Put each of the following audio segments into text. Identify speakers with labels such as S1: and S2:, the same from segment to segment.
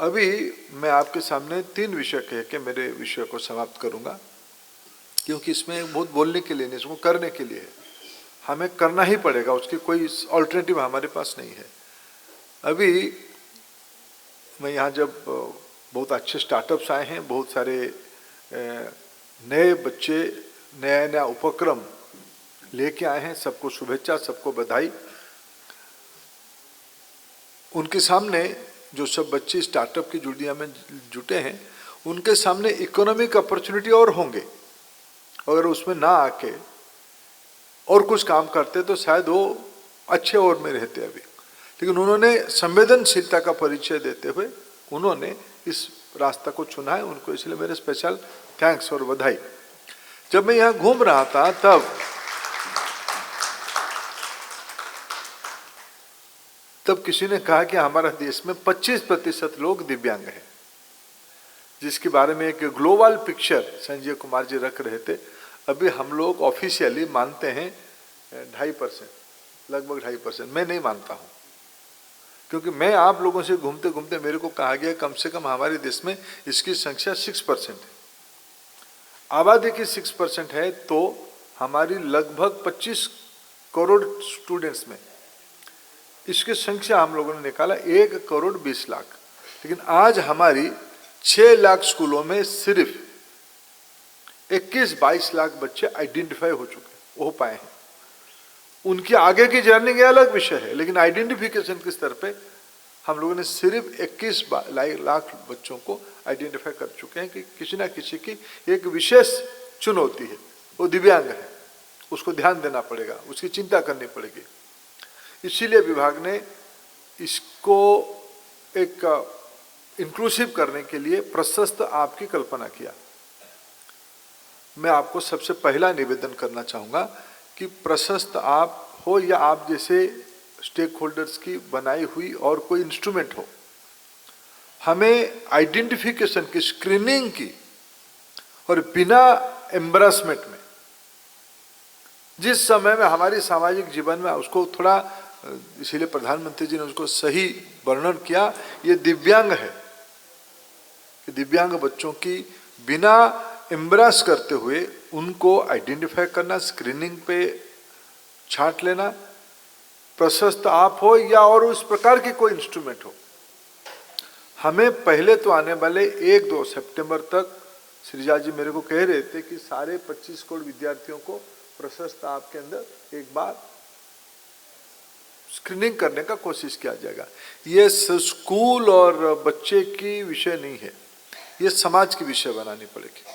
S1: अभी मैं आपके सामने 3 विषय कह के मेरे विषय को समाप्त करूंगा, क्योंकि इसमें बहुत बोलने के लिए नहीं, इसको करने के लिए है। हमें करना ही पड़ेगा, उसकी कोई ऑल्टरनेटिव हमारे पास नहीं है। अभी मैं यहाँ जब बहुत अच्छे स्टार्टअप्स आए हैं, बहुत सारे नए बच्चे नया नया उपक्रम लेके आए हैं, सबको शुभेच्छा, सबको बधाई। उनके सामने जो सब बच्चे स्टार्टअप की दुनिया में जुटे हैं, उनके सामने इकोनॉमिक अपॉर्चुनिटी और होंगे। अगर उसमें ना आके और कुछ काम करते तो शायद वो अच्छे और में रहते अभी, लेकिन उन्होंने संवेदनशीलता का परिचय देते हुए उन्होंने इस रास्ता को चुना है। उनको इसलिए मेरे स्पेशल थैंक्स और बधाई। जब मैं यहाँ घूम रहा था तब किसी ने कहा कि हमारा देश में 25% लोग दिव्यांग हैं, जिसके बारे में एक ग्लोबल पिक्चर संजय कुमार जी रख रहे थे। अभी हम लोग ऑफिशियली मानते हैं 2.5%, लगभग 2.5%। मैं नहीं मानता हूँ, क्योंकि मैं आप लोगों से घूमते घूमते मेरे को कहा गया कम से कम हमारे देश में इसकी संख्या 6% है। आबादी की 6% है तो हमारी लगभग 25 करोड़ स्टूडेंट्स में इसकी संख्या हम लोगों ने निकाला 1 करोड़ 20 लाख। लेकिन आज हमारी 6 लाख स्कूलों में सिर्फ 21-22 लाख बच्चे आइडेंटिफाई हो पाए हैं। उनकी आगे की जर्नी का अलग विषय है, लेकिन आइडेंटिफिकेशन के स्तर पे हम लोगों ने सिर्फ 21 लाख बच्चों को आइडेंटिफाई कर चुके हैं कि किसी ना किसी की एक विशेष चुनौती है, वो दिव्यांग है, उसको ध्यान देना पड़ेगा, उसकी चिंता करनी पड़ेगी। इसीलिए विभाग ने इसको एक इंक्लूसिव करने के लिए प्रशस्त ऐप की कल्पना किया। मैं आपको सबसे पहला निवेदन करना चाहूँगा कि प्रशस्त ऐप हो या आप जैसे स्टेक होल्डर्स की बनाई हुई और कोई इंस्ट्रूमेंट हो, हमें आइडेंटिफिकेशन की, स्क्रीनिंग की और बिना एम्बैरेसमेंट में, जिस समय में हमारी सामाजिक जीवन में उसको थोड़ा, इसीलिए प्रधानमंत्री जी ने उसको सही वर्णन किया, ये दिव्यांग है, कि दिव्यांग बच्चों की बिना एम्ब्रेस करते हुए उनको आइडेंटिफाई करना, स्क्रीनिंग पे छांट लेना, प्रशस्त ऐप हो या और उस प्रकार की कोई इंस्ट्रूमेंट हो। हमें पहले तो आने वाले 1-2 सितंबर तक श्रीजा जी मेरे को कह रहे थे कि सारे 25 करोड़ विद्यार्थियों को प्रशस्त ऐप के अंदर एक बार स्क्रीनिंग करने का कोशिश किया जाएगा। ये स्कूल और बच्चे की विषय नहीं है, ये समाज की विषय बनानी पड़ेगी।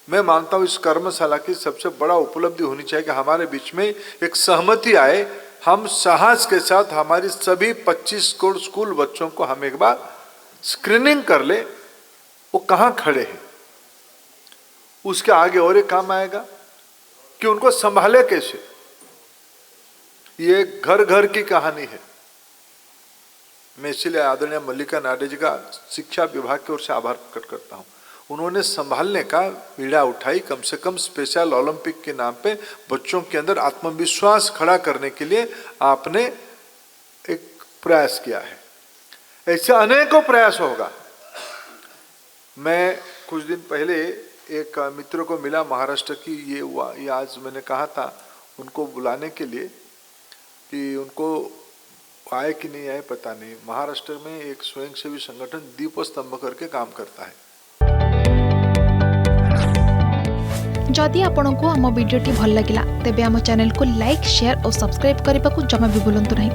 S1: मैं मानता हूँ इस कर्मशाला की सबसे बड़ा उपलब्धि होनी चाहिए कि हमारे बीच में एक सहमति आए, हम साहस के साथ हमारी सभी 25 करोड़ स्कूल बच्चों को हम एक बार स्क्रीनिंग कर ले, वो कहाँ खड़े हैं। उसके आगे और एक काम आएगा कि उनको संभाले कैसे। ये घर घर की कहानी है। मैं इसलिए आदरणीय मल्लिका नाडे जी का शिक्षा विभाग की ओर से आभार प्रकट करता हूँ। उन्होंने संभालने का पीड़ा उठाई, कम से कम स्पेशल ओलंपिक के नाम पे बच्चों के अंदर आत्मविश्वास खड़ा करने के लिए आपने एक प्रयास किया है। ऐसे अनेकों प्रयास होगा। मैं कुछ दिन पहले एक मित्र को मिला महाराष्ट्र की, ये आज मैंने कहा था उनको बुलाने के लिए कि उनको आए कि नहीं आए पता नहीं। महाराष्ट्र में एक स्वयंसेवी संगठन दीपस्तंभ करके काम करता है।
S2: जदि आपंक आम भिडी भल लगा तेब आम चैनल को लाइक, शेयर और सब्सक्राइब करने को जमा भी भूलु नहीं।